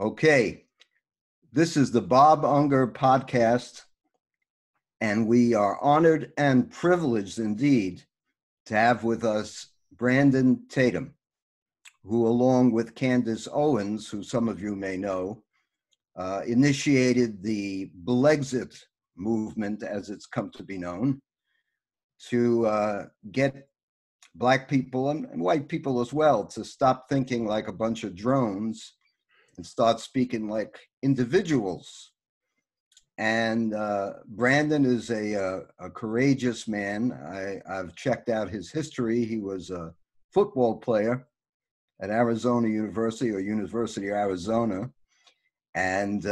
Okay, this is the Bob Unger podcast, and we are honored and privileged indeed to have with us Brandom Tatum, who, along with Candace Owens, who some of you may know, initiated the Blexit movement, as it's come to be known, to get Black people and white people as well to stop thinking like a bunch of drones and start speaking like individuals. And Brandon is a courageous man. I've checked out his history. He was a football player at Arizona University or University of Arizona. And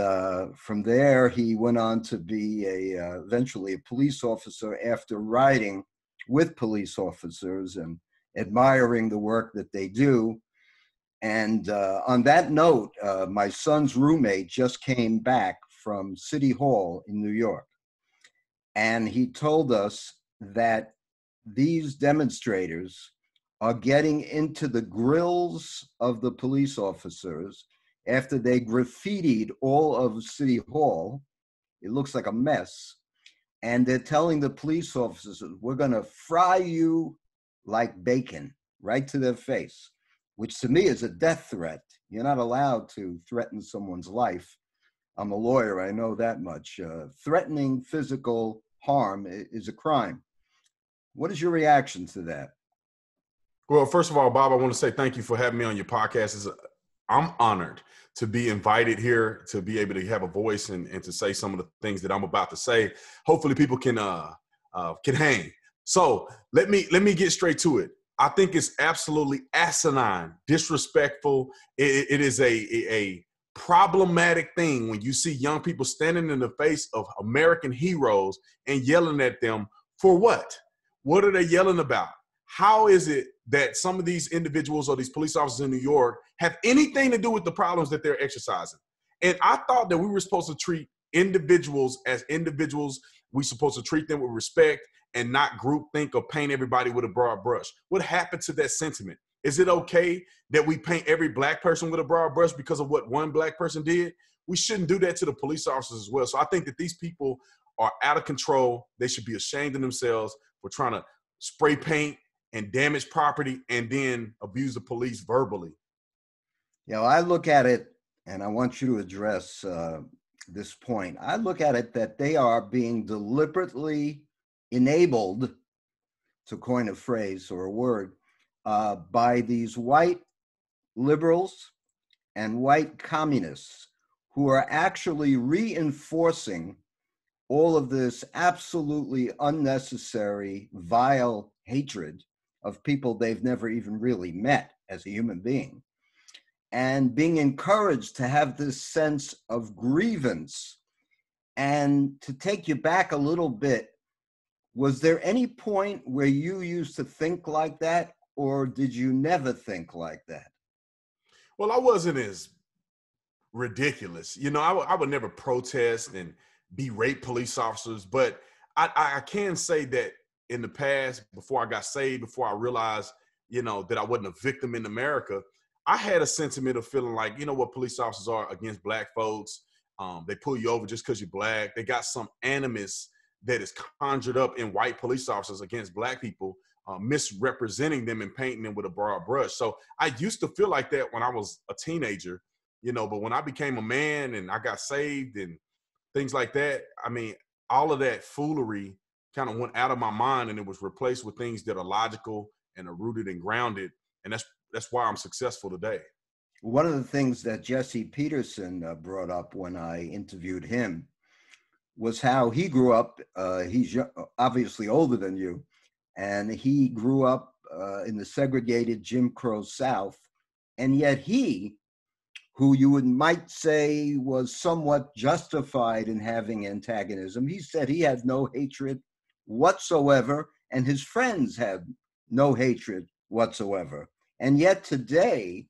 from there, he went on to be eventually a police officer after riding with police officers and admiring the work that they do. And on that note, my son's roommate just came back from City Hall in New York. And he told us that these demonstrators are getting into the grills of the police officers after they graffitied all of City Hall. It looks like a mess. And they're telling the police officers, we're going to fry you like bacon, right to their face, which to me is a death threat. You're not allowed to threaten someone's life. I'm a lawyer, I know that much. Threatening physical harm is a crime. What is your reaction to that? Well, first of all, Bob, I want to say thank you for having me on your podcast. I'm honored to be invited here, to be able to have a voice and to say some of the things that I'm about to say. Hopefully people can hang. So let me get straight to it. I think it's absolutely asinine, disrespectful. It is a problematic thing when you see young people standing in the face of American heroes and yelling at them for what? What are they yelling about? How is it that some of these individuals or these police officers in New York have anything to do with the problems that they're exercising? And I thought that we were supposed to treat individuals as individuals. We're supposed to treat them with respect and not group think or paint everybody with a broad brush. What happened to that sentiment? Is it okay that we paint every Black person with a broad brush because of what one Black person did? We shouldn't do that to the police officers as well. So I think that these people are out of control. They should be ashamed of themselves for trying to spray paint and damage property and then abuse the police verbally. I look at it, and I want you to address this point. I look at it that they are being deliberately enabled, to coin a phrase or a word, by these white liberals and white communists who are actually reinforcing all of this absolutely unnecessary, vile hatred of people they've never even really met as a human being, and being encouraged to have this sense of grievance. And to take you back a little bit, was there any point where you used to think like that, or did you never think like that? Well, I wasn't as ridiculous. I would never protest and berate police officers, but I can say that in the past, before I got saved, before I realized, that I wasn't a victim in America, I had a sentiment of feeling like, what police officers are against Black folks. They pull you over just because you're Black. They got some animus that is conjured up in white police officers against Black people, misrepresenting them and painting them with a broad brush. So I used to feel like that when I was a teenager, but when I became a man and I got saved and things like that, all of that foolery kind of went out of my mind, and it was replaced with things that are logical and are rooted and grounded. And that's why I'm successful today. One of the things that Jesse Peterson brought up when I interviewed him was how he grew up. He's obviously older than you, and he grew up in the segregated Jim Crow South. And yet he, who you might say was somewhat justified in having antagonism, he said he had no hatred whatsoever, and his friends had no hatred whatsoever. And yet today,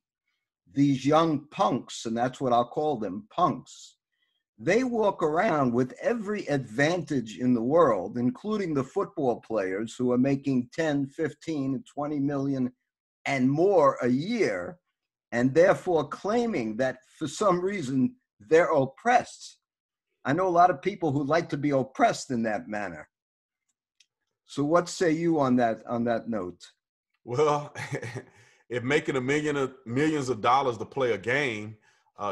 these young punks, and that's what I'll call them, punks, they walk around with every advantage in the world, including the football players who are making 10, 15, 20 million and more a year. and therefore claiming that for some reason they're oppressed. I know a lot of people who like to be oppressed in that manner. So what say you on that note? Well, if making millions of dollars to play a game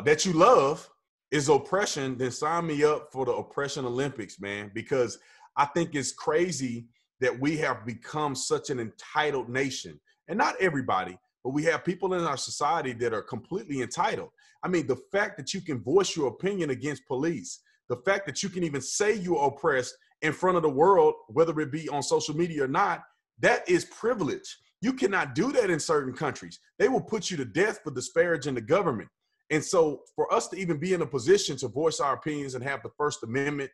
that you love is oppression, then sign me up for the oppression Olympics, man, because I think it's crazy that we have become such an entitled nation. And not everybody, but we have people in our society that are completely entitled. I mean, the fact that you can voice your opinion against police, the fact that you can even say you're oppressed in front of the world, whether it be on social media or not, that is privilege. You cannot do that in certain countries. They will put you to death for disparaging the government. And so for us to even be in a position to voice our opinions and have the First Amendment,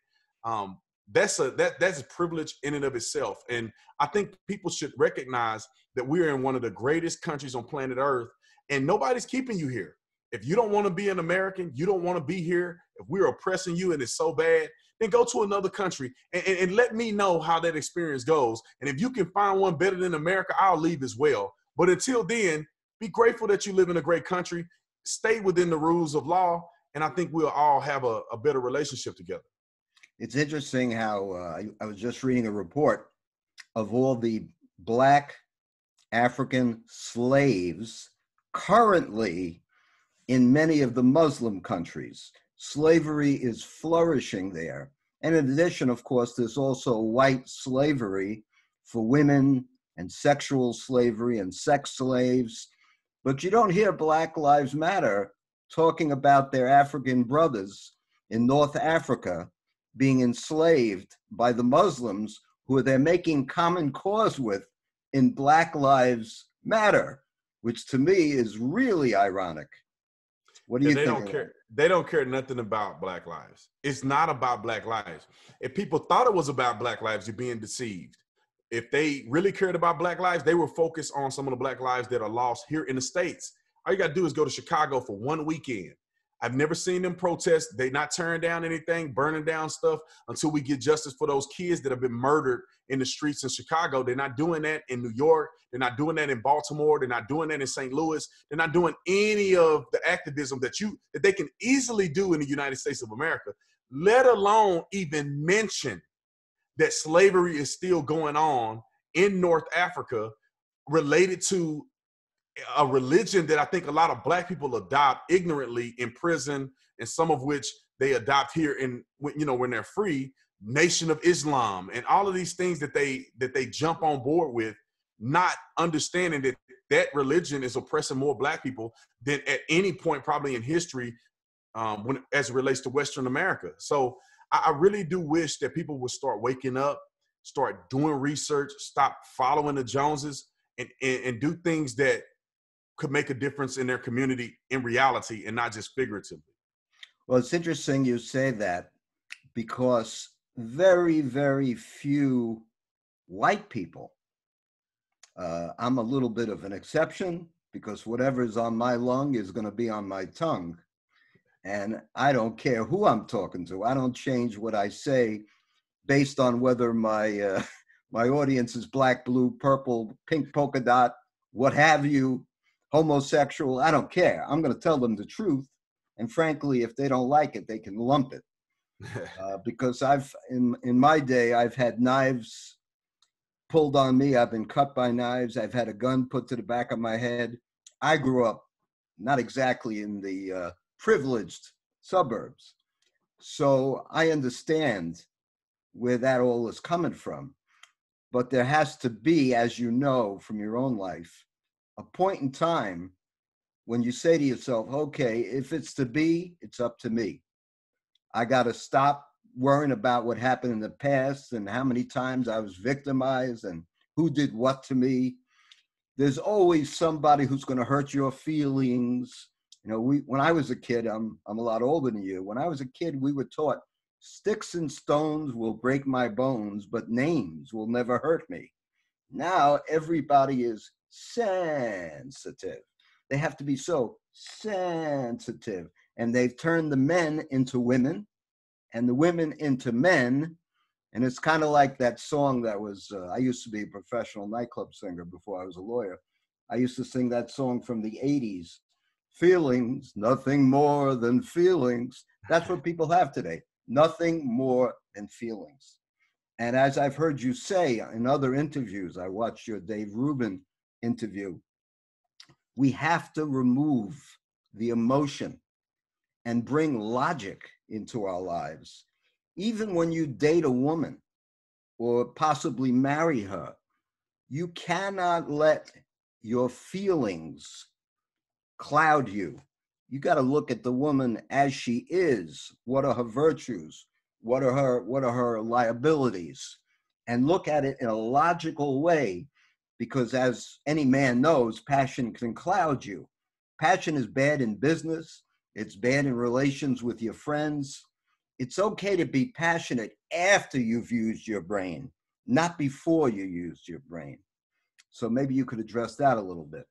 that's a privilege in and of itself. And I think people should recognize that we're in one of the greatest countries on planet Earth, and nobody's keeping you here. If you don't want to be an American, you don't want to be here, if we're oppressing you and it's so bad, then go to another country and let me know how that experience goes. And if you can find one better than America, I'll leave as well. But until then, be grateful that you live in a great country, stay within the rules of law, and I think we'll all have a better relationship together. It's interesting how I was just reading a report of all the Black African slaves currently in many of the Muslim countries. Slavery is flourishing there. And in addition, of course, there's also white slavery for women and sexual slavery and sex slaves. But you don't hear Black Lives Matter talking about their African brothers in North Africa being enslaved by the Muslims who they're making common cause with in Black Lives Matter, which to me is really ironic. What do you think? Don't care. They don't care nothing about Black lives. It's not about Black lives. If people thought it was about Black lives, you're being deceived. If they really cared about Black lives, they were focused on some of the Black lives that are lost here in the States. All you got to do is go to Chicago for one weekend. I've never seen them protest. They not tearing down anything, burning down stuff until we get justice for those kids that have been murdered in the streets in Chicago. They're not doing that in New York. They're not doing that in Baltimore. They're not doing that in St. Louis. They're not doing any of the activism that they can easily do in the United States of America, let alone even mention that slavery is still going on in North Africa related to a religion that I think a lot of Black people adopt ignorantly in prison, and some of which they adopt here when they're free, Nation of Islam and all of these things that they jump on board with, not understanding that religion is oppressing more Black people than at any point probably in history as it relates to Western America. So I really do wish that people would start waking up, start doing research, stop following the Joneses, and do things that could make a difference in their community in reality and not just figuratively. Well, it's interesting you say that, because very, very few white people, I'm a little bit of an exception because whatever's on my lung is going to be on my tongue. And I don't care who I'm talking to. I don't change what I say based on whether my my audience is black, blue, purple, pink polka dot, what have you, homosexual. I don't care. I'm going to tell them the truth. And frankly, if they don't like it, they can lump it. Because in my day, I've had knives pulled on me. I've been cut by knives. I've had a gun put to the back of my head. I grew up not exactly in the privileged suburbs. So I understand where that all is coming from. But there has to be, as you know from your own life, a point in time when you say to yourself, okay, if it's to be, it's up to me. I got to stop worrying about what happened in the past and how many times I was victimized and who did what to me. There's always somebody who's going to hurt your feelings. You know, when I was a kid, I'm a lot older than you. When I was a kid, we were taught sticks and stones will break my bones, but names will never hurt me. Now everybody is sensitive. They have to be so sensitive. And they've turned the men into women and the women into men. And it's kind of like that song that was, I used to be a professional nightclub singer before I was a lawyer. I used to sing that song from the 80s. Feelings, nothing more than feelings. That's what people have today. Nothing more than feelings. And as I've heard you say in other interviews, I watched your Dave Rubin interview, we have to remove the emotion and bring logic into our lives. Even when you date a woman or possibly marry her, you cannot let your feelings cloud you. You got to look at the woman as she is. What are her virtues? What are her liabilities? And look at it in a logical way, because as any man knows, passion can cloud you. Passion is bad in business. It's bad in relations with your friends. It's okay to be passionate after you've used your brain, not before you used your brain. So maybe you could address that a little bit.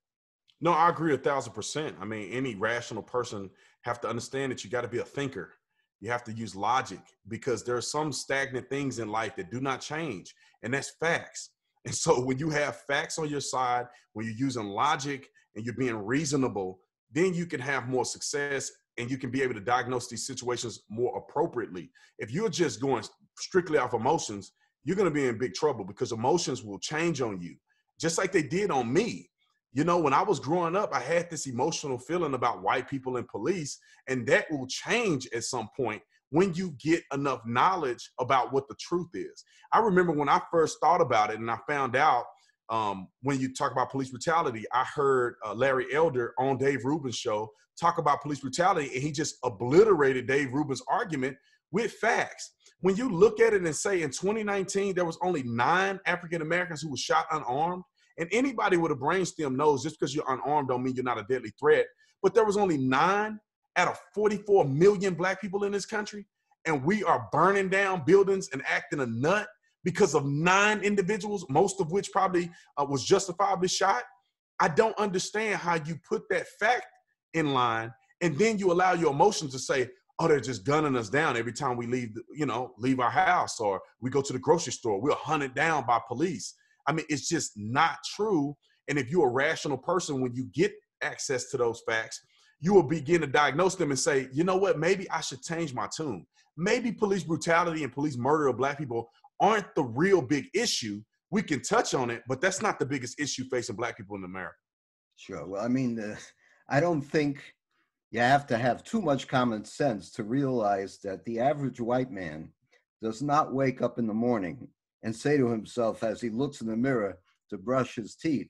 No, I agree 1,000%. I mean, any rational person have to understand that you got to be a thinker. You have to use logic, because there are some stagnant things in life that do not change, and that's facts. And so when you have facts on your side, when you're using logic and you're being reasonable, then you can have more success and you can be able to diagnose these situations more appropriately. If you're just going strictly off emotions, you're going to be in big trouble, because emotions will change on you, just like they did on me. You know, when I was growing up, I had this emotional feeling about white people and police, and that will change at some point when you get enough knowledge about what the truth is. I remember when I first thought about it and I found out, when you talk about police brutality, I heard Larry Elder on Dave Rubin's show talk about police brutality, and he just obliterated Dave Rubin's argument with facts. When you look at it and say in 2019, there was only 9 African Americans who were shot unarmed, and anybody with a brainstem knows just because you're unarmed don't mean you're not a deadly threat. But there was only 9 out of 44 million black people in this country, and we are burning down buildings and acting a nut because of 9 individuals, most of which probably was justifiably shot. I don't understand how you put that fact in line and then you allow your emotions to say, oh, they're just gunning us down every time we leave our house, or we go to the grocery store, we're hunted down by police. I mean, it's just not true. And if you're a rational person, when you get access to those facts, you will begin to diagnose them and say, you know what, maybe I should change my tune. Maybe police brutality and police murder of black people aren't the real big issue. We can touch on it, but that's not the biggest issue facing black people in America. Sure. Well, I mean, I don't think you have to have too much common sense to realize that the average white man does not wake up in the morning and say to himself as he looks in the mirror to brush his teeth,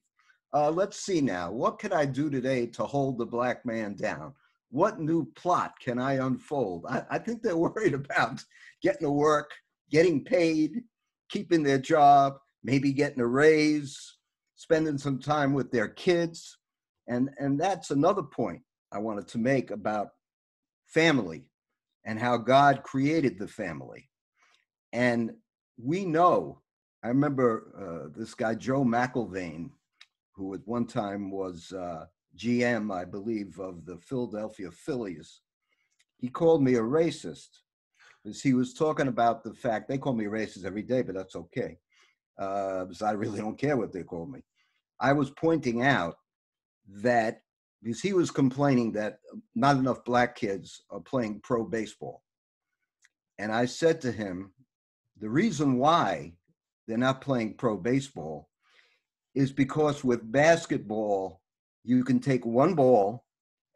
let's see now, what can I do today to hold the black man down? What new plot can I unfold? I think they're worried about getting to work, getting paid, keeping their job, maybe getting a raise, spending some time with their kids. And that's another point I wanted to make about family and how God created the family. And we know, I remember this guy, Joe McIlvaine, who at one time was GM, I believe, of the Philadelphia Phillies. He called me a racist because he was talking about the fact, they call me a racist every day, but that's okay, because I really don't care what they call me. I was pointing out that because he was complaining that not enough black kids are playing pro baseball. And I said to him, the reason why they're not playing pro baseball is because with basketball, you can take one ball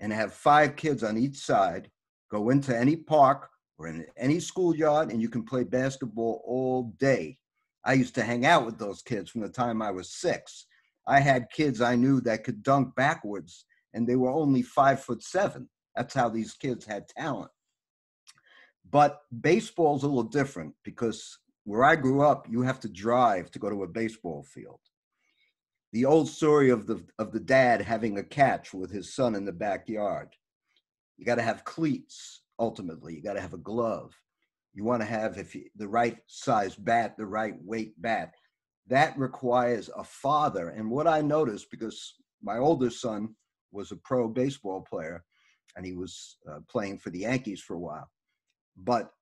and have 5 kids on each side, go into any park or in any schoolyard, and you can play basketball all day. I used to hang out with those kids from the time I was 6. I had kids I knew that could dunk backwards, and they were only 5'7". That's how these kids had talent. But baseball's a little different because where I grew up, you have to drive to go to a baseball field. The old story of the dad having a catch with his son in the backyard. You got to have cleats. Ultimately, you got to have a glove. You want to have the right size bat, the right weight bat. That requires a father. And what I noticed, because my older son was a pro baseball player, and he was playing for the Yankees for a while. But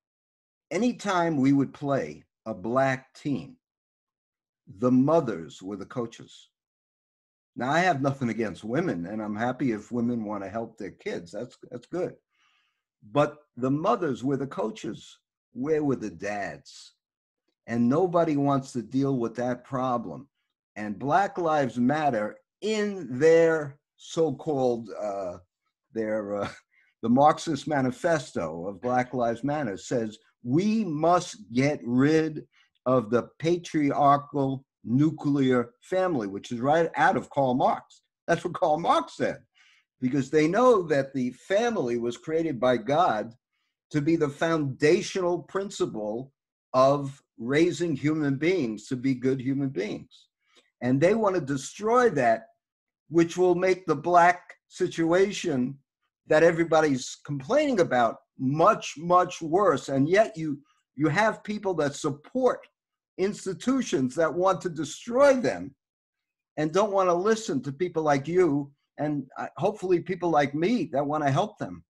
anytime we would play a black team, the mothers were the coaches. Now, I have nothing against women, and I'm happy if women want to help their kids. That's good. But the mothers were the coaches. Where were the dads? And nobody wants to deal with that problem. And Black Lives Matter, in their so-called their the Marxist manifesto of Black Lives Matter, says we must get rid of the patriarchal nuclear family, which is right out of Karl Marx. That's what Karl Marx said, because they know that the family was created by God to be the foundational principle of raising human beings to be good human beings. And they want to destroy that, which will make the Black situation that everybody's complaining about much, much worse. And yet you have people that support institutions that want to destroy them and don't want to listen to people like you and hopefully people like me that want to help them.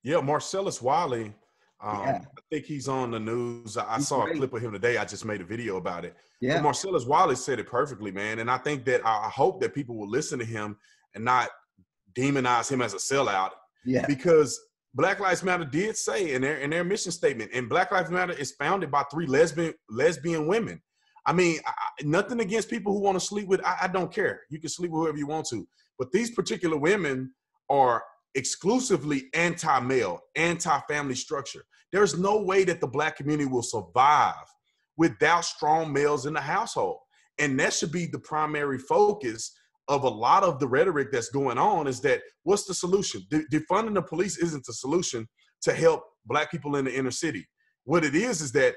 Yeah, Marcellus Wiley, Yeah. I think he's on the news. I He's saw great. a clip of him today. I just made a video about it. Yeah. But Marcellus Wiley said it perfectly, man. And I think that I hope that people will listen to him and not demonize him as a sellout. Yeah. Because Black Lives Matter did say in their mission statement, and Black Lives Matter is founded by 3 lesbian women. I mean, nothing against people who want to sleep with, I don't care. You can sleep with whoever you want to. But these particular women are exclusively anti-male, anti-family structure. There's no way that the Black community will survive without strong males in the household. And that should be the primary focus of a lot of the rhetoric that's going on, is that what's the solution? Defunding the police isn't the solution to help Black people in the inner city. What it is that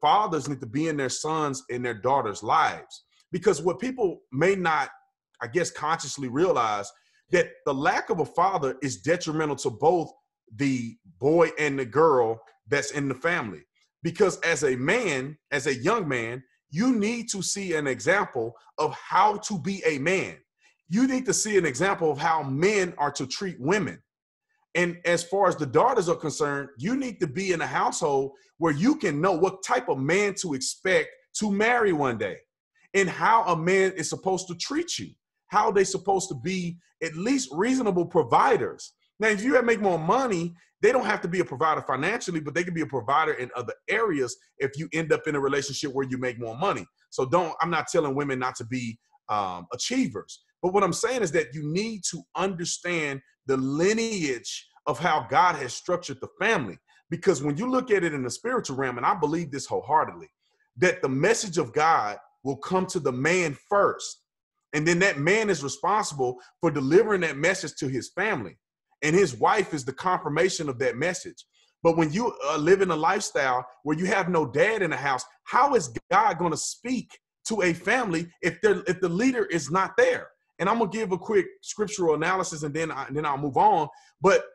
fathers need to be in their sons and their daughters' lives. Because what people may not, I guess, consciously realize, that the lack of a father is detrimental to both the boy and the girl that's in the family. Because as a man, as a young man, you need to see an example of how to be a man. You need to see an example of how men are to treat women. And as far as the daughters are concerned, you need to be in a household where you can know what type of man to expect to marry one day, and how a man is supposed to treat you, how they're supposed to be at least reasonable providers. Now, if you make more money, they don't have to be a provider financially, but they can be a provider in other areas if you end up in a relationship where you make more money. So I'm not telling women not to be achievers. But what I'm saying is that you need to understand the lineage of how God has structured the family. Because when you look at it in the spiritual realm, and I believe this wholeheartedly, that the message of God will come to the man first. And then that man is responsible for delivering that message to his family. And his wife is the confirmation of that message. But when you live in a lifestyle where you have no dad in the house, how is God going to speak to a family if the leader is not there? And I'm going to give a quick scriptural analysis and then I'll move on. But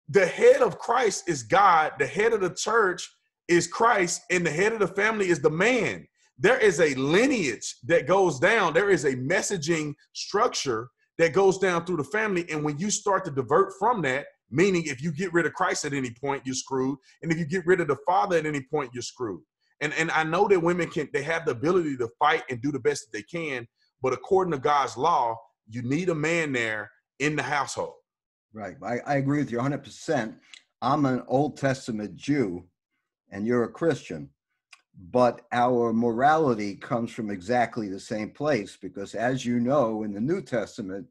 the head of Christ is God. The head of the church is Christ. And the head of the family is the man. There is a lineage that goes down. There is a messaging structure that goes down through the family. And when you start to divert from that, meaning if you get rid of Christ at any point, you're screwed. And if you get rid of the father at any point, you're screwed. And I know that women they have the ability to fight and do the best that they can. But according to God's law, you need a man there in the household. Right. I agree with you 100%. I'm an Old Testament Jew and you're a Christian. But our morality comes from exactly the same place, because as you know, in the New Testament,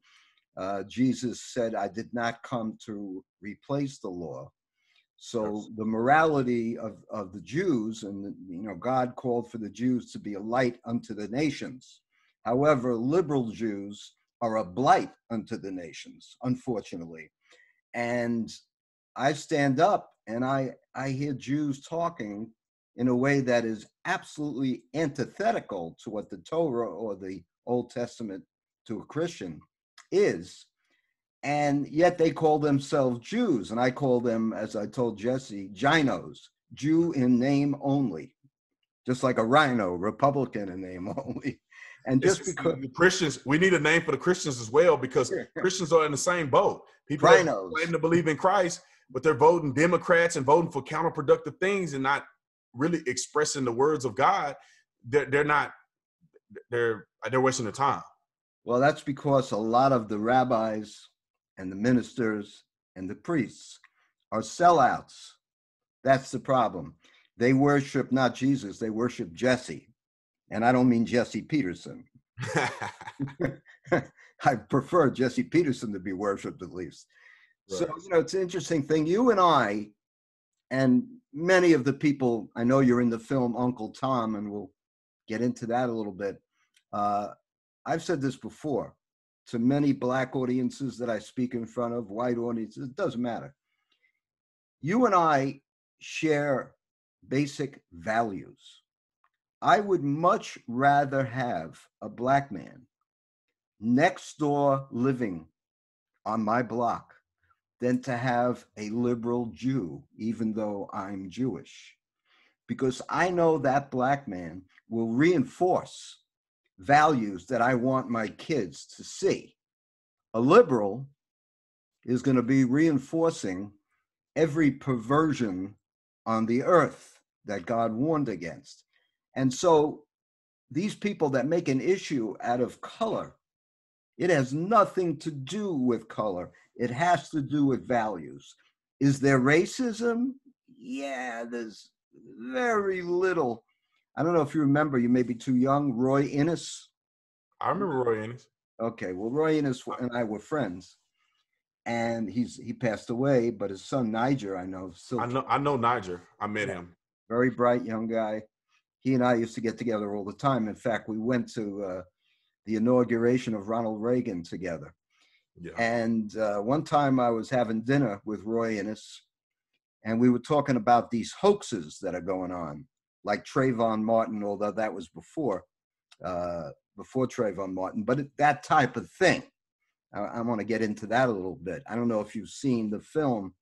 Jesus said, I did not come to replace the law. So Yes. the morality of the Jews, and God called for the Jews to be a light unto the nations. However, liberal Jews are a blight unto the nations, unfortunately. And I stand up and I hear Jews talking in a way that is absolutely antithetical to what the Torah or the Old Testament to a Christian is. And yet they call themselves Jews. And I call them, as I told Jesse, Ginos, Jew in name only, just like a rhino, Republican in name only. And just because the Christians, we need a name for the Christians as well, because Christians are in the same boat. People Rhinos. are claiming to believe in Christ, but they're voting Democrats and voting for counterproductive things and not really expressing the words of God. They're wasting their time. Well, that's because a lot of the rabbis and the ministers and the priests are sellouts. That's the problem. They worship not Jesus, they worship Jesse. And I don't mean Jesse Peterson. I prefer Jesse Peterson to be worshipped at least. So, Right. it's an interesting thing. You and I, and many of the people, I know you're in the film Uncle Tom, and we'll get into that a little bit. I've said this before to many Black audiences that I speak in front of, white audiences, it doesn't matter. You and I share basic values. I would much rather have a Black man next door living on my block than to have a liberal Jew, even though I'm Jewish, because I know that Black man will reinforce values that I want my kids to see. A liberal is going to be reinforcing every perversion on the earth that God warned against. And so these people that make an issue out of color, it has nothing to do with color. It has to do with values. Is there racism? Yeah, there's very little. I don't know if you remember, you may be too young, Roy Innes. I remember Roy Ennis. Okay, well, Roy Innes and I were friends, and he passed away, but his son Niger, I know, still I know Niger. I met him. very bright young guy. He and I used to get together all the time. In fact, we went to the inauguration of Ronald Reagan together. Yeah. And one time I was having dinner with Roy Innes, and we were talking about these hoaxes that are going on, like Trayvon Martin, although that was before Trayvon Martin, but that type of thing. I want to get into that a little bit. I don't know if you've seen the film,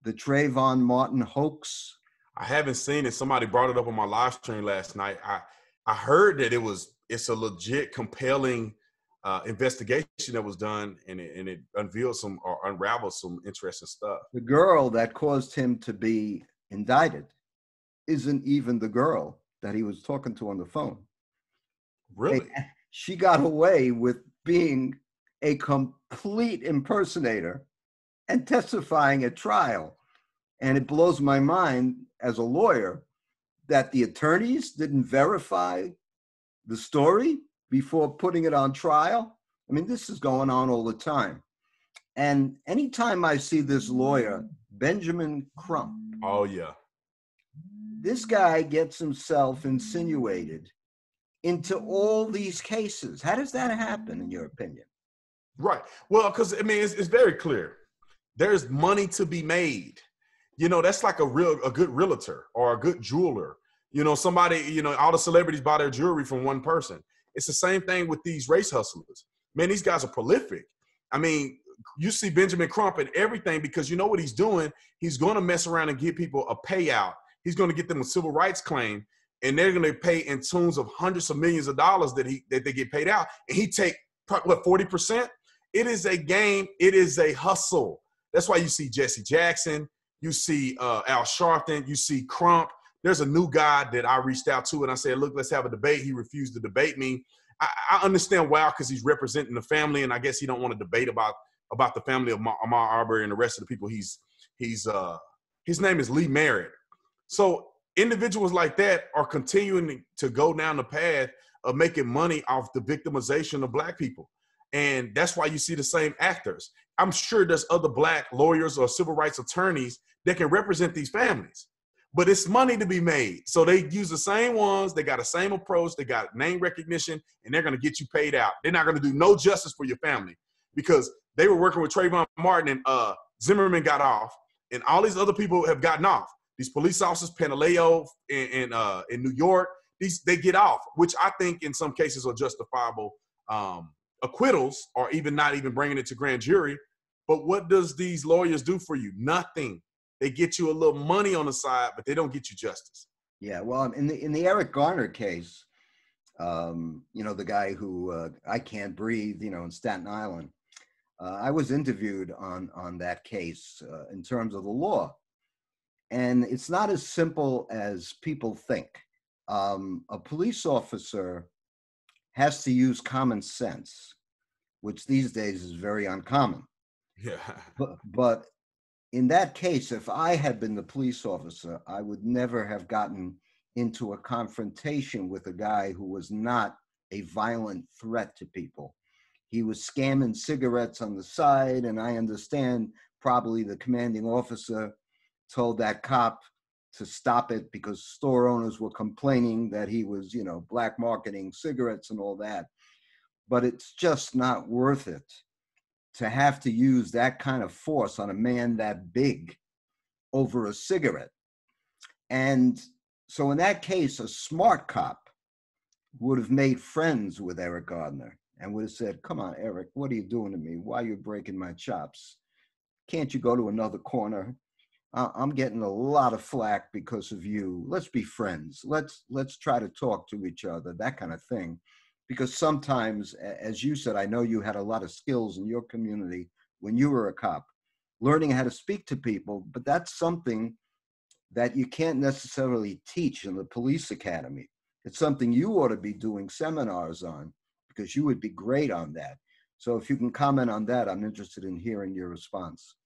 The Trayvon Martin Hoax. I haven't seen it. Somebody brought it up on my live stream last night. I heard that it's a legit, compelling investigation that was done, and it unveiled some or unraveled some interesting stuff. The girl that caused him to be indicted isn't even the girl that he was talking to on the phone. Really? She got away with being a complete impersonator and testifying at trial. And it blows my mind as a lawyer that the attorneys didn't verify the story before putting it on trial. I mean, this is going on all the time. And anytime I see this lawyer, Benjamin Crump, Oh, yeah. this guy gets himself insinuated into all these cases. How does that happen, in your opinion? Right. Well, because I mean, it's very clear. There's money to be made. That's like a good realtor or a good jeweler. Somebody, all the celebrities buy their jewelry from one person. It's the same thing with these race hustlers. Man, these guys are prolific. I mean, you see Benjamin Crump and everything, because you know what he's doing? He's going to mess around and give people a payout. He's going to get them a civil rights claim, and they're going to pay in tunes of hundreds of millions of dollars that they get paid out. And he take, 40%? It is a game. It is a hustle. That's why you see Jesse Jackson. You see Al Sharpton. You see Crump. There's a new guy that I reached out to, and I said, look, let's have a debate. He refused to debate me. I understand why, because he's representing the family, and I guess he don't want to debate about the family of Ahmaud Arbery and the rest of the people. His name is Lee Merritt. So individuals like that are continuing to go down the path of making money off the victimization of Black people. And that's why you see the same actors. I'm sure there's other Black lawyers or civil rights attorneys that can represent these families, but it's money to be made. So they use the same ones. They got the same approach. They got name recognition, and they're going to get you paid out. They're not going to do no justice for your family, because they were working with Trayvon Martin, and Zimmerman got off, and all these other people have gotten off. These police officers, Pantaleo in New York, they get off, which I think in some cases are justifiable acquittals, or even not even bringing it to grand jury. But what does these lawyers do for you? Nothing. They get you a little money on the side, but they don't get you justice. Yeah, well, in the Eric Garner case, the guy who I Can't Breathe, in Staten Island, I was interviewed on that case in terms of the law, and it's not as simple as people think. A police officer has to use common sense, which these days is very uncommon. Yeah. But in that case, if I had been the police officer, I would never have gotten into a confrontation with a guy who was not a violent threat to people. He was scamming cigarettes on the side, and I understand probably the commanding officer told that cop to stop it because store owners were complaining that he was, black marketing cigarettes and all that. But it's just not worth it to have to use that kind of force on a man that big over a cigarette. And so in that case, a smart cop would have made friends with Eric Gardner and would have said, come on, Eric, what are you doing to me? Why are you breaking my chops? Can't you go to another corner? I'm getting a lot of flack because of you. Let's be friends. Let's try to talk to each other, that kind of thing. Because sometimes, as you said, I know you had a lot of skills in your community when you were a cop, learning how to speak to people, but that's something that you can't necessarily teach in the police academy. It's something you ought to be doing seminars on because you would be great on that. So if you can comment on that, I'm interested in hearing your response.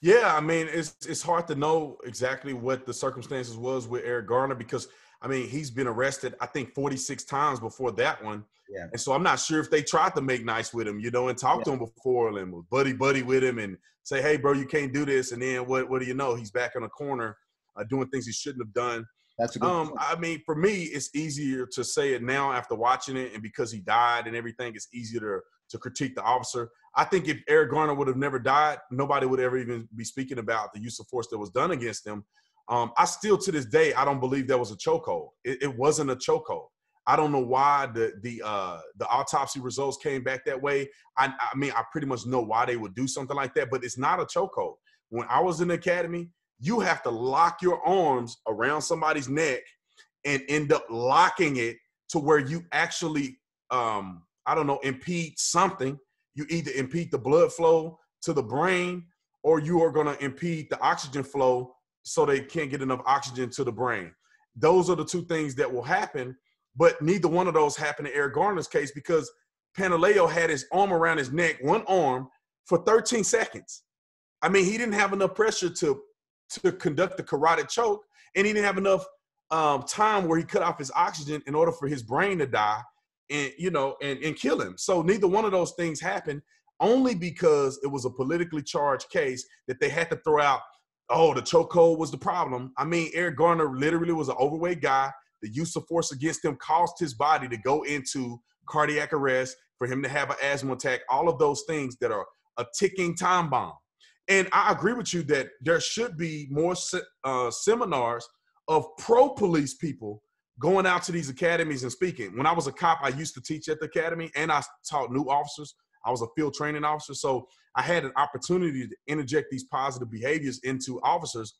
Yeah, I mean, it's hard to know exactly what the circumstances was with Eric Garner because, I mean, he's been arrested, I think, 46 times before that one. Yeah. And so I'm not sure if they tried to make nice with him, and talk to him before and was buddy with him and say, hey, bro, you can't do this. And then what do you know? He's back in a corner doing things he shouldn't have done. That's a good point. I mean, for me, it's easier to say it now after watching it, and because he died and everything, it's easier to critique the officer. I think if Eric Garner would have never died, nobody would ever even be speaking about the use of force that was done against him. I still, to this day, I don't believe that was a chokehold. It wasn't a chokehold. I don't know why the autopsy results came back that way. I mean, I pretty much know why they would do something like that, but it's not a chokehold. When I was in the academy, you have to lock your arms around somebody's neck and end up locking it to where you actually, impede something. You either impede the blood flow to the brain or you are going to impede the oxygen flow so they can't get enough oxygen to the brain. Those are the two things that will happen, but neither one of those happened in Eric Garner's case because Pantaleo had his arm around his neck, one arm, for 13 seconds. I mean, he didn't have enough pressure to conduct the carotid choke, and he didn't have enough time where he cut off his oxygen in order for his brain to die and, and kill him. So neither one of those things happened only because it was a politically charged case that they had to throw out, oh, the chokehold was the problem. I mean, Eric Garner literally was an overweight guy. The use of force against him caused his body to go into cardiac arrest, for him to have an asthma attack, all of those things that are a ticking time bomb. And I agree with you that there should be more seminars of pro-police people going out to these academies and speaking. When I was a cop, I used to teach at the academy, and I taught new officers. I was a field training officer, so I had an opportunity to interject these positive behaviors into officers.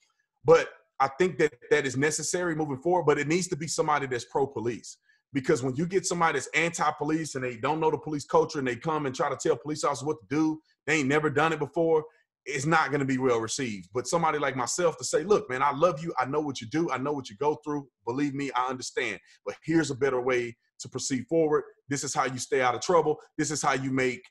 But I think that is necessary moving forward, but it needs to be somebody that's pro-police. Because when you get somebody that's anti-police and they don't know the police culture and they come and try to tell police officers what to do, they ain't never done it before, it's not going to be well received. But somebody like myself to say, look, man, I love you. I know what you do. I know what you go through. Believe me, I understand. But here's a better way to proceed forward. This is how you stay out of trouble. This is how you make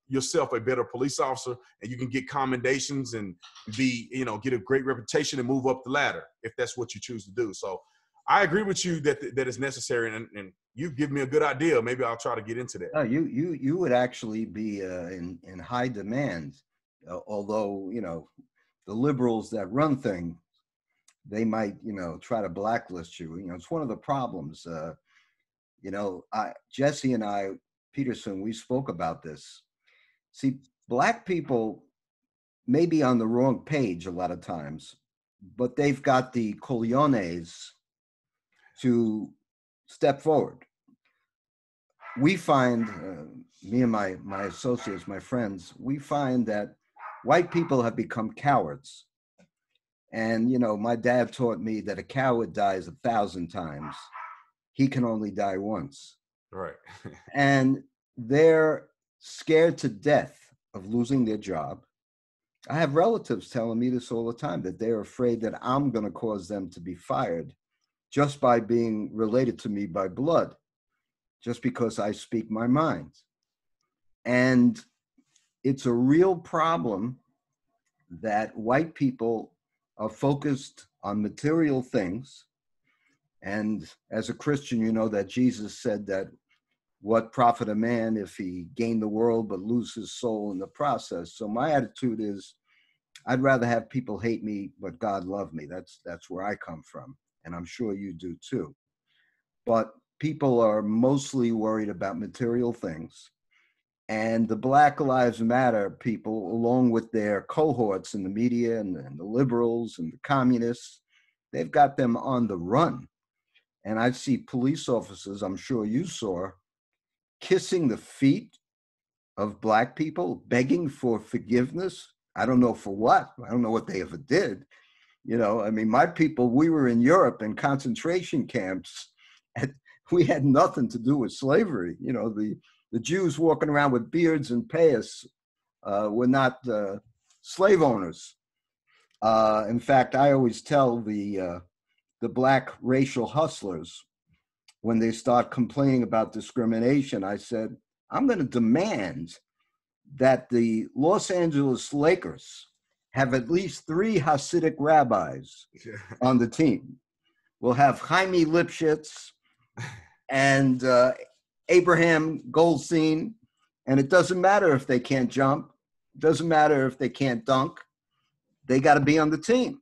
yourself a better police officer, and you can get commendations and be, get a great reputation and move up the ladder if that's what you choose to do. So I agree with you that it's necessary, and you give me a good idea. Maybe I'll try to get into that. No, you would actually be in high demand. Although, the liberals that run things, they might, try to blacklist you. It's one of the problems. Jesse and I, Peterson, we spoke about this. See, black people may be on the wrong page a lot of times, but they've got the cojones to step forward. We find, me and my associates, my friends, we find that white people have become cowards. And, my dad taught me that a coward dies 1,000 times. He can only die once. Right. And they're scared to death of losing their job. I have relatives telling me this all the time, that they're afraid that I'm going to cause them to be fired just by being related to me by blood. just because I speak my mind. And it's a real problem that white people are focused on material things. And as a Christian, you know that Jesus said that what profit a man if he gain the world but lose his soul in the process. So my attitude is I'd rather have people hate me, but God love me. That's where I come from. And I'm sure you do too. But people are mostly worried about material things. And the Black Lives Matter people, along with their cohorts in the media and the liberals and the communists, they've got them on the run. And I see police officers, I'm sure you saw, kissing the feet of Black people, begging for forgiveness. I don't know for what. I don't know what they ever did. You know, I mean, my people, we were in Europe in concentration camps, and we had nothing to do with slavery. You know, the Jews walking around with beards and payas were not slave owners. In fact, I always tell the Black racial hustlers, when they start complaining about discrimination, I said, I'm going to demand that the Los Angeles Lakers have at least 3 Hasidic rabbis on the team. We'll have Chaimi Lipschitz and Abraham Goldstein, and it doesn't matter if they can't jump. It doesn't matter if they can't dunk. They got to be on the team.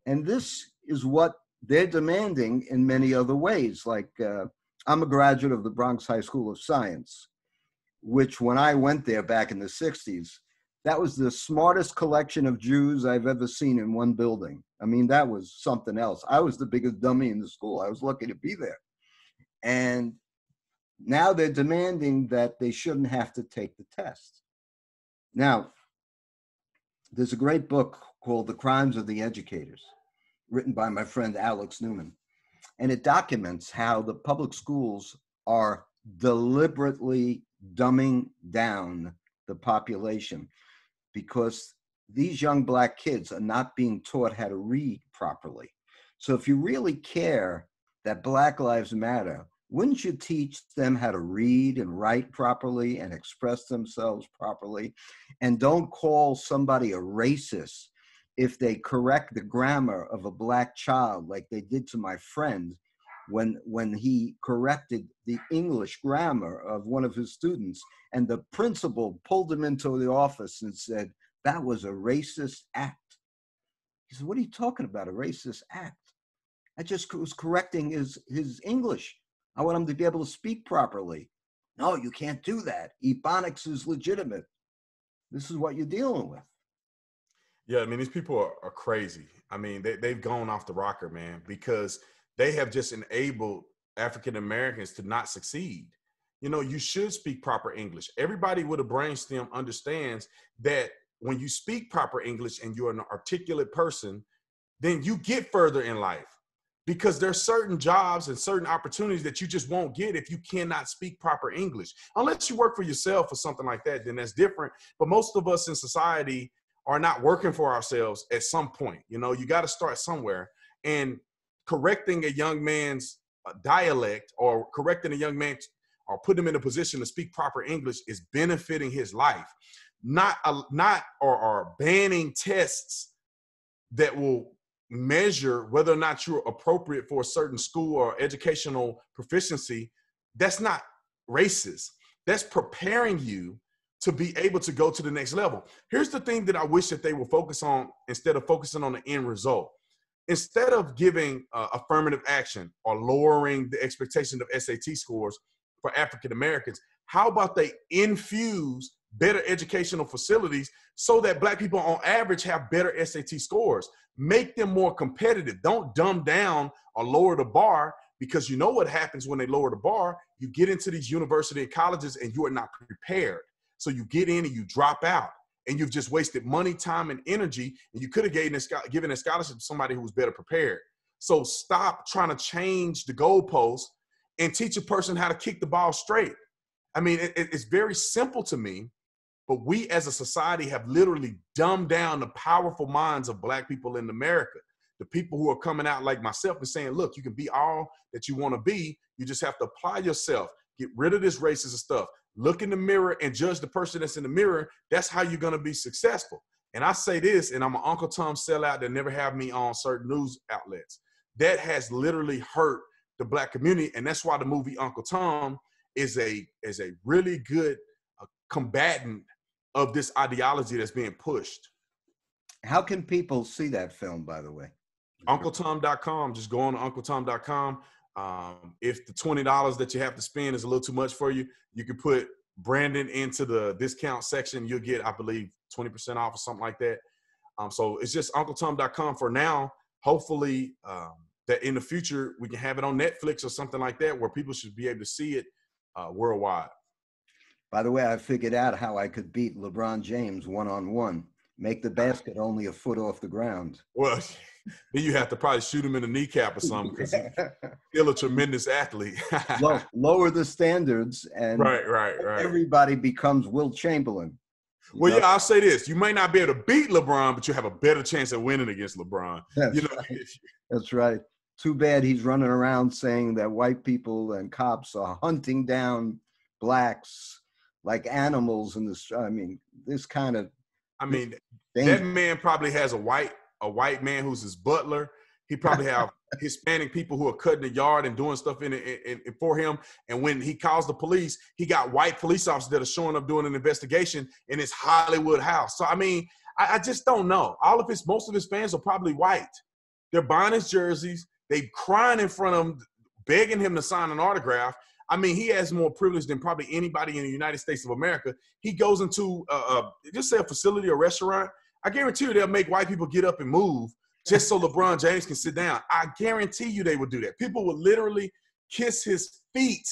And this is what they're demanding in many other ways. Like I'm a graduate of the Bronx High School of Science, which when I went there back in the 60s, that was the smartest collection of Jews I've ever seen in one building. I mean, that was something else. I was the biggest dummy in the school. I was lucky to be there. And now they're demanding that they shouldn't have to take the test. Now, there's a great book called The Crimes of the Educators, written by my friend Alex Newman. And it documents how the public schools are deliberately dumbing down the population because these young Black kids are not being taught how to read properly. So if you really care that Black Lives Matter, wouldn't you teach them how to read and write properly and express themselves properly? And don't call somebody a racist if they correct the grammar of a Black child like they did to my friend when he corrected the English grammar of one of his students, and the principal pulled him into the office and said, that was a racist act. He said, what are you talking about, a racist act? I just was correcting his English. I want him to be able to speak properly. No, you can't do that. Ebonics is legitimate. This is what you're dealing with. Yeah, I mean, these people are crazy. I mean, they've gone off the rocker, man, because they have just enabled African Americans to not succeed. You know, you should speak proper English. Everybody with a brainstem understands that when you speak proper English and you're an articulate person, then you get further in life, because there's certain jobs and certain opportunities that you just won't get if you cannot speak proper English. Unless you work for yourself or something like that, then that's different. But most of us in society are not working for ourselves at some point. You know, you got to start somewhere. And correcting a young man's dialect or correcting a young man or putting him in a position to speak proper English is benefiting his life. Not banning tests that will measure whether or not you're appropriate for a certain school or educational proficiency. That's not racist. That's preparing you to be able to go to the next level. Here's the thing that I wish that they would focus on instead of focusing on the end result. Instead of giving affirmative action or lowering the expectation of SAT scores for African Americans, how about they infuse better educational facilities so that Black people on average have better SAT scores? Make them more competitive. Don't dumb down or lower the bar, because you know what happens when they lower the bar. You get into these university and colleges and you are not prepared. So you get in and you drop out, and you've just wasted money, time, and energy, and you could have given a scholarship to somebody who was better prepared. So stop trying to change the goalposts and teach a person how to kick the ball straight. I mean, it's very simple to me, but we as a society have literally dumbed down the powerful minds of Black people in America. The people who are coming out like myself and saying, look, you can be all that you want to be. You just have to apply yourself, Get rid of this racist stuff. Look in the mirror and judge the person that's in the mirror. That's how you're going to be successful. And I say this, and I'm an Uncle Tom sellout that never have me on certain news outlets. That has literally hurt the Black community. And that's why the movie Uncle Tom is a really good combatant of this ideology that's being pushed. How can people see that film, by the way? UncleTom.com. Just go on to UncleTom.com. If the $20 that you have to spend is a little too much for you, you can put Brandon into the discount section. You'll get, I believe, 20% off or something like that. So it's just UncleTom.com for now. Hopefully that in the future we can have it on Netflix or something like that where people should be able to see it worldwide. By the way, I figured out how I could beat LeBron James one-on-one. Make the basket only a foot off the ground. Well, then you have to probably shoot him in the kneecap or something because he's still a tremendous athlete. Lower the standards, and right. everybody becomes Will Chamberlain. Well, yeah, I'll say this. You may not be able to beat LeBron, but you have a better chance of winning against LeBron. That's right. Too bad he's running around saying that white people and cops are hunting down blacks like animals in this. I mean, this kind of. I mean, that man probably has a white man who's his butler. He probably have Hispanic people who are cutting the yard and doing stuff in for him. And when he calls the police, he got white police officers that are showing up doing an investigation in his Hollywood house. So, I mean, I just don't know. Most of his fans are probably white. They're buying his jerseys. They crying in front of him, begging him to sign an autograph. I mean, he has more privilege than probably anybody in the United States of America. He goes into, just say a facility or restaurant. I guarantee you they'll make white people get up and move just so LeBron James can sit down. I guarantee you they would do that. People would literally kiss his feet.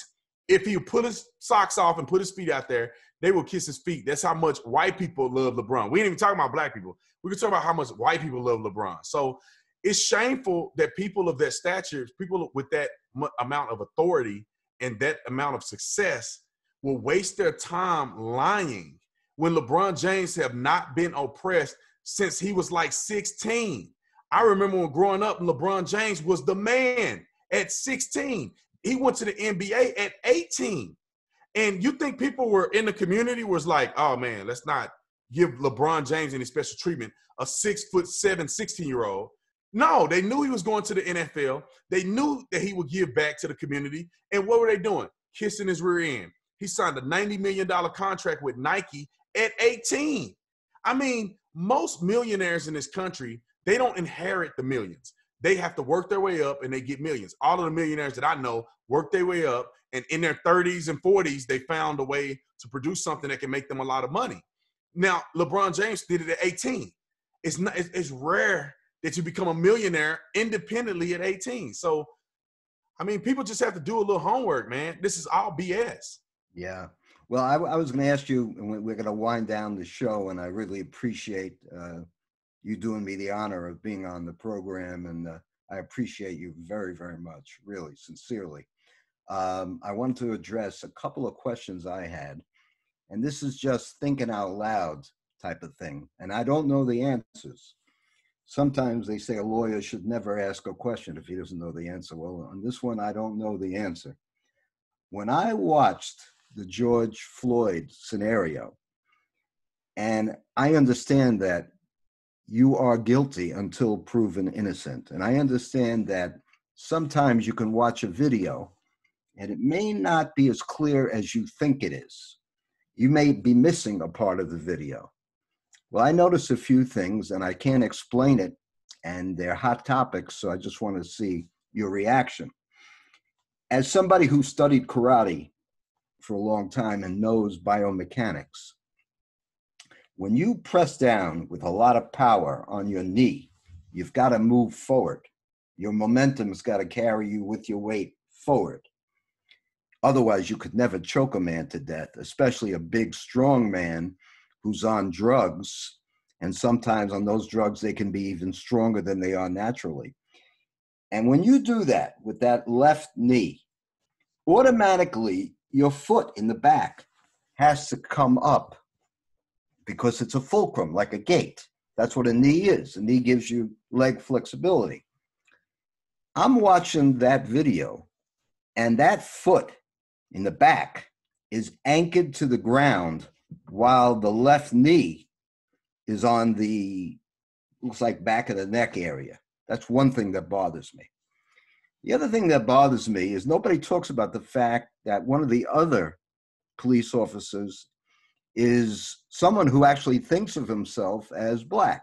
If he would put his socks off and put his feet out there, they will kiss his feet. That's how much white people love LeBron. We ain't even talking about black people. We can talk about how much white people love LeBron. So it's shameful that people of that stature, people with that amount of authority and that amount of success will waste their time lying when LeBron James have not been oppressed since he was like 16. I remember when growing up, LeBron James was the man at 16. He went to the NBA at 18. And you think people were in the community was like, oh man, let's not give LeBron James any special treatment, a 6'7", 16-year-old. No, they knew he was going to the NFL. They knew that he would give back to the community. And what were they doing? Kissing his rear end. He signed a $90 million contract with Nike at 18. I mean, most millionaires in this country, they don't inherit the millions. They have to work their way up and they get millions. All of the millionaires that I know work their way up, and in their 30s and 40s, they found a way to produce something that can make them a lot of money. Now, LeBron James did it at 18. It's rare that you become a millionaire independently at 18. So, I mean, people just have to do a little homework, man. This is all BS. Yeah. Well, I was going to ask you, and we're going to wind down the show, and I really appreciate you doing me the honor of being on the program, and I appreciate you very, very much, really, sincerely. I want to address a couple of questions I had, and this is just thinking out loud type of thing, and I don't know the answers. Sometimes they say a lawyer should never ask a question if he doesn't know the answer. Well, on this one, I don't know the answer. When I watched the George Floyd scenario, and I understand that you are guilty until proven innocent. And I understand that sometimes you can watch a video and it may not be as clear as you think it is. You may be missing a part of the video. Well, I noticed a few things and I can't explain it, and they're hot topics, so I just want to see your reaction. As somebody who studied karate for a long time and knows biomechanics, when you press down with a lot of power on your knee, you've got to move forward. Your momentum's got to carry you with your weight forward. Otherwise, you could never choke a man to death, especially a big, strong man who's on drugs. And sometimes on those drugs, they can be even stronger than they are naturally. And when you do that with that left knee, automatically your foot in the back has to come up because it's a fulcrum, like a gate. That's what a knee is. A knee gives you leg flexibility. I'm watching that video, and that foot in the back is anchored to the ground while the left knee is on the, looks like back of the neck area. That's one thing that bothers me. The other thing that bothers me is nobody talks about the fact that one of the other police officers is someone who actually thinks of himself as black.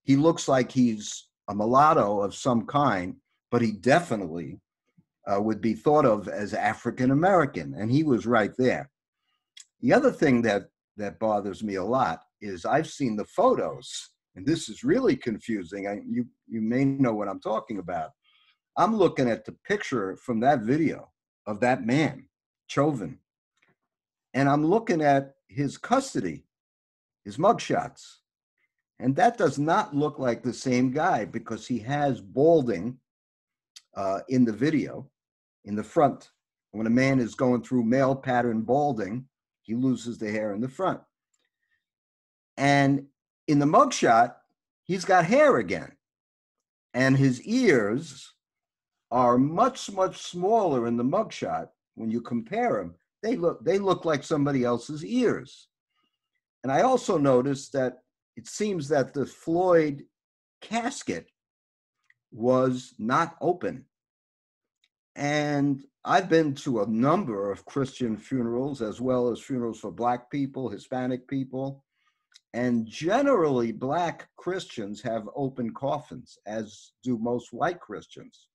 He looks like he's a mulatto of some kind, but he definitely would be thought of as African American, and he was right there. The other thing that bothers me a lot is I've seen the photos, and this is really confusing. You may know what I'm talking about. I'm looking at the picture from that video of that man, Chauvin, and I'm looking at his custody, his mugshots, and that does not look like the same guy because he has balding in the video in the front. When a man is going through male pattern balding, he loses the hair in the front. And in the mugshot, he's got hair again. And his ears are much, much smaller in the mugshot. When you compare them, they look like somebody else's ears. And I also noticed that it seems that the Floyd casket was not open. And I've been to a number of Christian funerals, as well as funerals for Black people, Hispanic people. And generally, Black Christians have open coffins, as do most white Christians.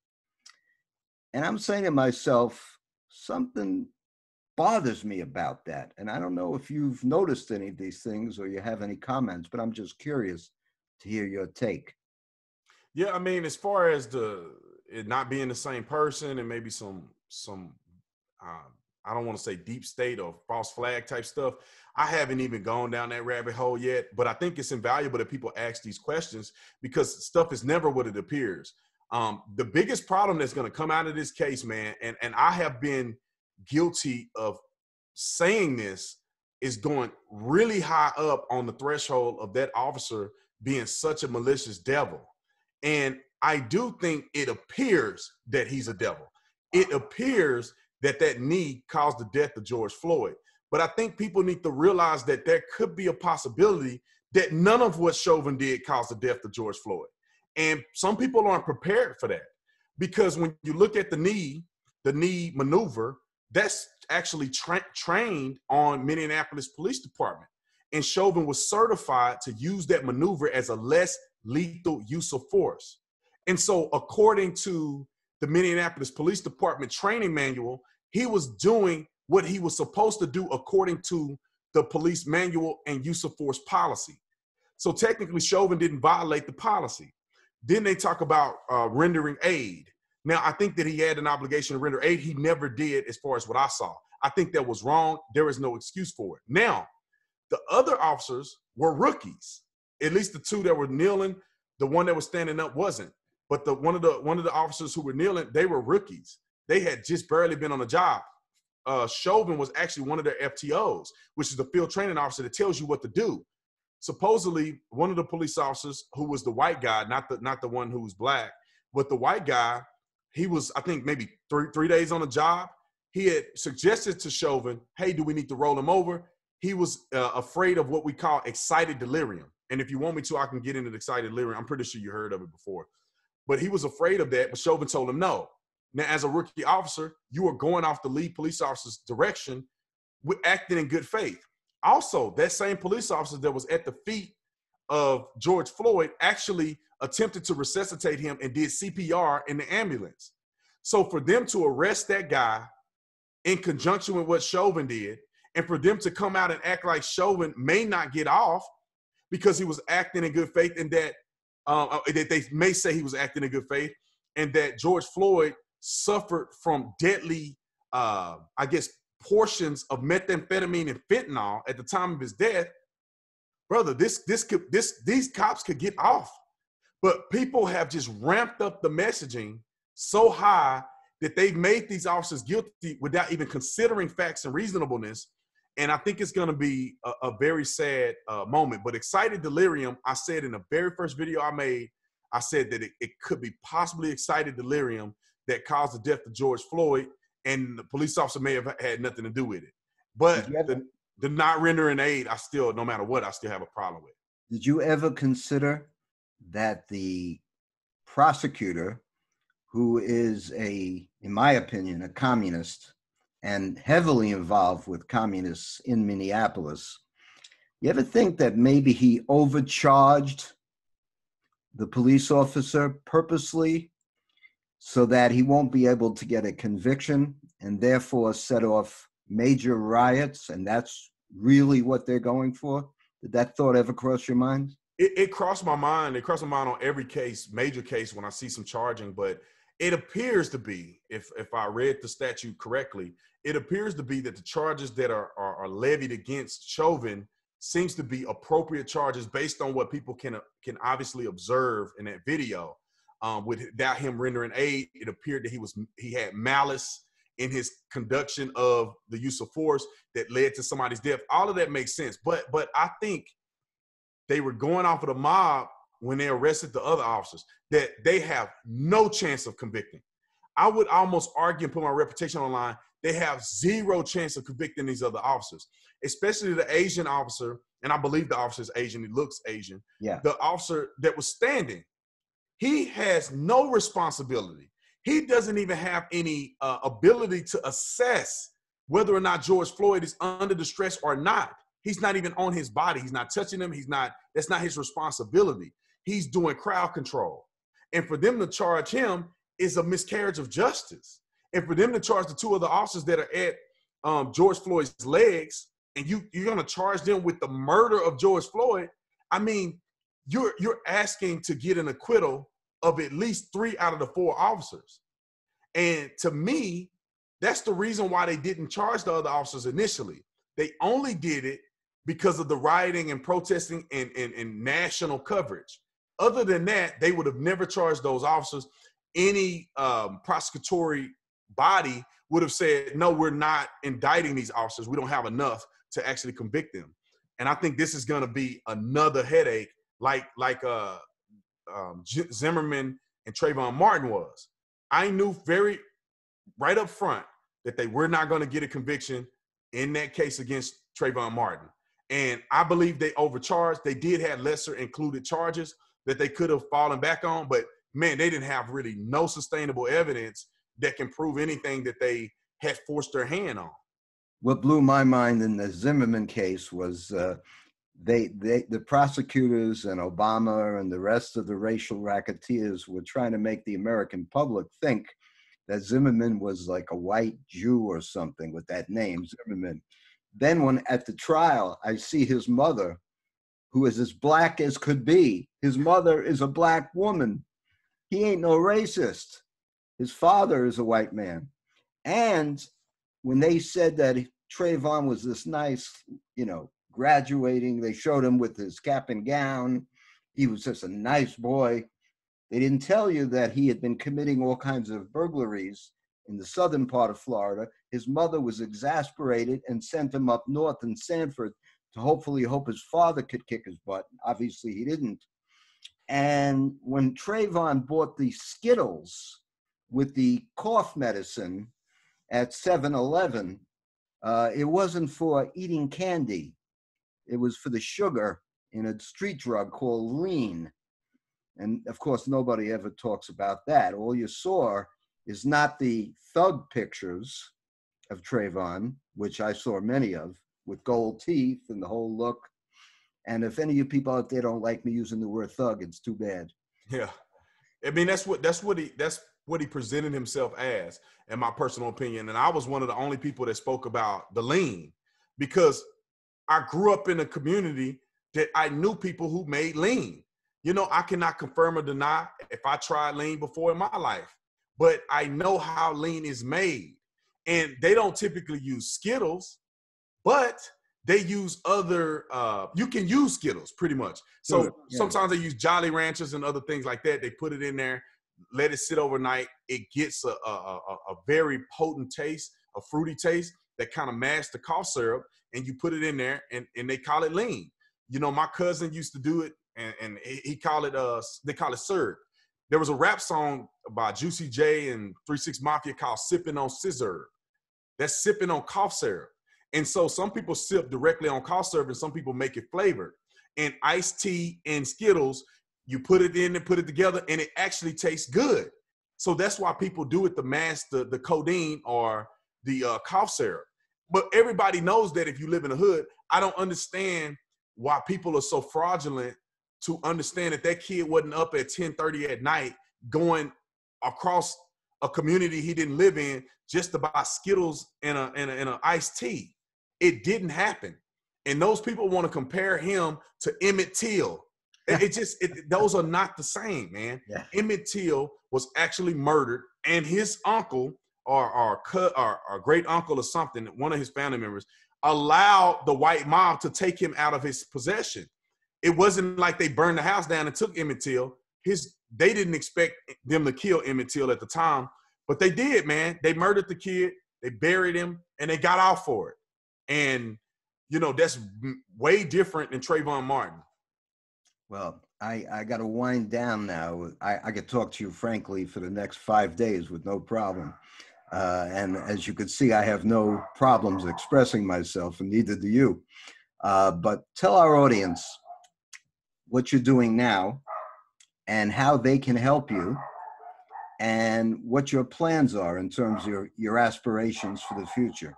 And I'm saying to myself, something bothers me about that. And I don't know if you've noticed any of these things or you have any comments, but I'm just curious to hear your take. Yeah, I mean, as far as it not being the same person and maybe some I don't want to say deep state or false flag type stuff, I haven't even gone down that rabbit hole yet, but I think it's invaluable that people ask these questions because stuff is never what it appears. The biggest problem that's going to come out of this case, man, and I have been guilty of saying this, is going really high up on the threshold of that officer being such a malicious devil. And I do think it appears that he's a devil. It appears that knee caused the death of George Floyd. But I think people need to realize that there could be a possibility that none of what Chauvin did caused the death of George Floyd. And some people aren't prepared for that because when you look at the knee maneuver, that's actually trained on Minneapolis Police Department. And Chauvin was certified to use that maneuver as a less lethal use of force. And so according to the Minneapolis Police Department training manual, he was doing what he was supposed to do according to the police manual and use of force policy. So technically Chauvin didn't violate the policy. Then they talk about rendering aid. Now, I think that he had an obligation to render aid. He never did as far as what I saw. I think that was wrong. There is no excuse for it. Now, the other officers were rookies. At least the two that were kneeling, the one that was standing up wasn't. But one of the officers who were kneeling, they were rookies. They had just barely been on the job. Chauvin was actually one of their FTOs, which is the field training officer that tells you what to do. Supposedly, one of the police officers, who was the white guy, not the one who was black, but the white guy, he was, I think, maybe three days on the job. He had suggested to Chauvin, hey, do we need to roll him over? He was afraid of what we call excited delirium. And if you want me to, I can get into the excited delirium. I'm pretty sure you heard of it before. But he was afraid of that, but Chauvin told him no. Now, as a rookie officer, you are going off the lead police officer's direction, acting in good faith. Also, that same police officer that was at the feet of George Floyd actually attempted to resuscitate him and did CPR in the ambulance. So for them to arrest that guy in conjunction with what Chauvin did, and for them to come out and act like Chauvin may not get off because he was acting in good faith, and that they may say he was acting in good faith, and that George Floyd suffered from deadly, I guess, portions of methamphetamine and fentanyl at the time of his death, brother, these cops could get off. But people have just ramped up the messaging so high that they've made these officers guilty without even considering facts and reasonableness. And I think it's going to be a very sad moment. But excited delirium, I said in the very first video I made, I said that it could be possibly excited delirium that caused the death of George Floyd. and the police officer may have had nothing to do with it. Did But you ever, the not rendering aid, I still, no matter what, I still have a problem with. did you ever consider that the prosecutor, who is in my opinion, a communist and heavily involved with communists in Minneapolis, you ever think that maybe he overcharged the police officer purposely so that he won't be able to get a conviction and therefore set off major riots? And that's really what they're going for? Did that thought ever cross your mind? It crossed my mind. It crossed my mind on every case, major case, when I see some charging. But it appears to be, if I read the statute correctly, it appears to be that the charges that are levied against Chauvin seems to be appropriate charges based on what people can obviously observe in that video. Without him rendering aid, it appeared that he had malice in his conduction of the use of force that led to somebody's death. All of that makes sense. But I think they were going off of the mob when they arrested the other officers that they have no chance of convicting. I would almost argue and put my reputation on the line. They have zero chance of convicting these other officers, especially the Asian officer. And I believe the officer is Asian. He looks Asian. Yeah. The officer that was standing, he has no responsibility. He doesn't even have any ability to assess whether or not George Floyd is under distress or not. He's not even on his body. He's not touching him. That's not his responsibility. He's doing crowd control. And for them to charge him is a miscarriage of justice. And for them to charge the two other officers that are at George Floyd's legs, and you're going to charge them with the murder of George Floyd, I mean, you're asking to get an acquittal of at least 3 out of the 4 officers. And to me, that's the reason why they didn't charge the other officers initially. They only did it because of the rioting and protesting and national coverage. Other than that, they would have never charged those officers. Any prosecutory body would have said, no, we're not indicting these officers. We don't have enough to actually convict them. And I think this is going to be another headache like Zimmerman and Trayvon Martin was. I knew right up front that they were not going to get a conviction in that case against Trayvon Martin. And I believe they overcharged. They did have lesser included charges that they could have fallen back on, but man, they didn't have really no sustainable evidence that can prove anything that they had forced their hand on. What blew my mind in the Zimmerman case was the prosecutors and Obama and the rest of the racial racketeers were trying to make the American public think that Zimmerman was like a white Jew or something with that name, Zimmerman. Then when at the trial, I see his mother, who is as black as could be. His mother is a black woman. He ain't no racist. His father is a white man. And when they said that Trayvon was this nice, graduating, they showed him with his cap and gown. He was just a nice boy. They didn't tell you that he had been committing all kinds of burglaries in the southern part of Florida. His mother was exasperated and sent him up north in Sanford to hopefully hope his father could kick his butt. Obviously, he didn't. And when Trayvon bought the Skittles with the cough medicine at 7-Eleven, it wasn't for eating candy. It was for the sugar in a street drug called lean. And of course, nobody ever talks about that. All you saw is not the thug pictures of Trayvon, which I saw many of, with gold teeth and the whole look. And if any of you people out there don't like me using the word thug, it's too bad. Yeah. I mean, that's what he presented himself as, in my personal opinion. And I was one of the only people that spoke about the lean, because I grew up in a community that I knew people who made lean. I cannot confirm or deny if I tried lean before in my life, but I know how lean is made. And they don't typically use Skittles, but they use other, you can use Skittles pretty much. So Sure, yeah. Sometimes they use Jolly Ranchers and other things like that. They put it in there, let it sit overnight. It gets a very potent taste, a fruity taste that kind of masks the cough syrup, and you put it in there and they call it lean. My cousin used to do it, and he call it, they call it syrup. there was a rap song by Juicy J and 3 6 Mafia called Sipping on Scissor. That's sipping on cough syrup. And so some people sip directly on cough syrup and some people make it flavored. And iced tea and Skittles, you put it in and put it together and it actually tastes good. So that's why people do it to mask the codeine or the cough syrup. But everybody knows that if you live in the hood, I don't understand why people are so fraudulent to understand that that kid wasn't up at 10:30 at night going across a community he didn't live in just to buy Skittles and a iced tea. It didn't happen. And those people want to compare him to Emmett Till. Those are not the same, man. Yeah. Emmett Till was actually murdered, and his uncle or great uncle or something, one of his family members, allowed the white mob to take him out of his possession. It wasn't like they burned the house down and took Emmett Till. They didn't expect them to kill Emmett Till at the time, but they did, man. They murdered the kid, they buried him, and they got off for it. And, you know, that's way different than Trayvon Martin. Well, I got to wind down now. I could talk to you frankly for the next 5 days with no problem. And as you can see, I have no problems expressing myself, and neither do you. But tell our audience what you're doing now and how they can help you and what your plans are in terms of your aspirations for the future.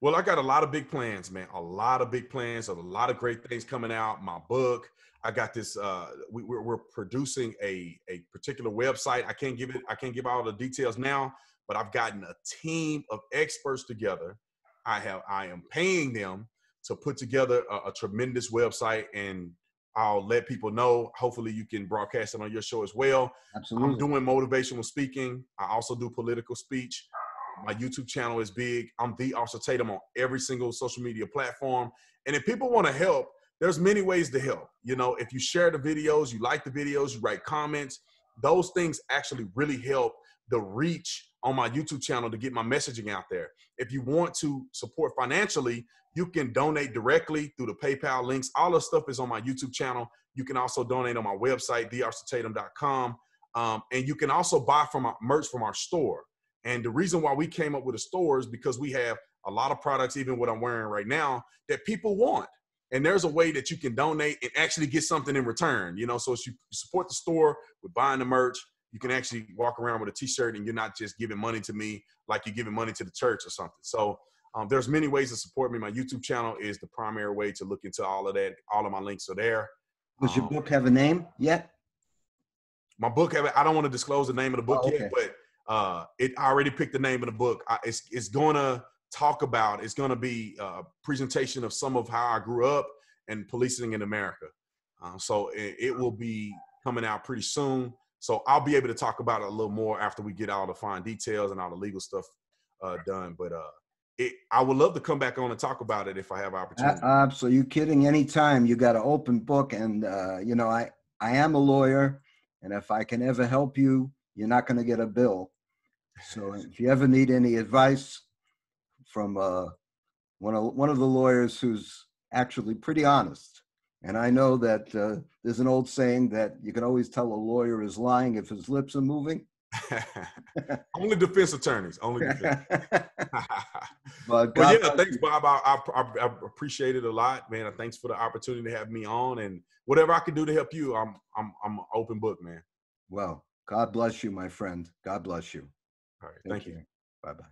Well, I got a lot of big plans, man. A lot of big plans, a lot of great things coming out. My book, I got this. We're producing a particular website. I can't give all the details now, but I've gotten a team of experts together. I am paying them to put together a tremendous website, and I'll let people know. Hopefully you can broadcast it on your show as well. Absolutely. I'm doing motivational speaking. I also do political speech. My YouTube channel is big. I'm the Officer Tatum on every single social media platform. And if people want to help, there's many ways to help. You know, if you share the videos, you like the videos, you write comments, those things actually really help the reach on my YouTube channel to get my messaging out there. If you want to support financially, you can donate directly through the PayPal links. All the stuff is on my YouTube channel. You can also donate on my website, theofficertatum.com. And you can also buy from our merch from our store. And the reason why we came up with a store is because we have a lot of products, even what I'm wearing right now, that people want. And there's a way that you can donate and actually get something in return. You know, so if you support the store with buying the merch, you can actually walk around with a t-shirt and you're not just giving money to me like you're giving money to the church or something. So there's many ways to support me. My YouTube channel is the primary way to look into all of that. All of my links are there. Does your book have a name yet? My book, I don't want to disclose the name of the book okay. yet, but I already picked the name of the book. It's going to talk about, it's going to be a presentation of some of how I grew up and policing in America. So it will be coming out pretty soon. So I'll be able to talk about it a little more after we get all the fine details and all the legal stuff done. But I would love to come back on and talk about it if I have opportunity. Absolutely. You kidding? Anytime. You got an open book, and you know, I am a lawyer, and if I can ever help you, you're not going to get a bill. So if you ever need any advice from one of the lawyers who's actually pretty honest, and I know that there's an old saying that you can always tell a lawyer is lying if his lips are moving. Only defense attorneys. Only defense. But yeah, thanks, Bob. I appreciate it a lot, man. Thanks for the opportunity to have me on, and whatever I can do to help you, I'm an open book, man. Well, God bless you, my friend. God bless you. All right, thank you. Bye-bye.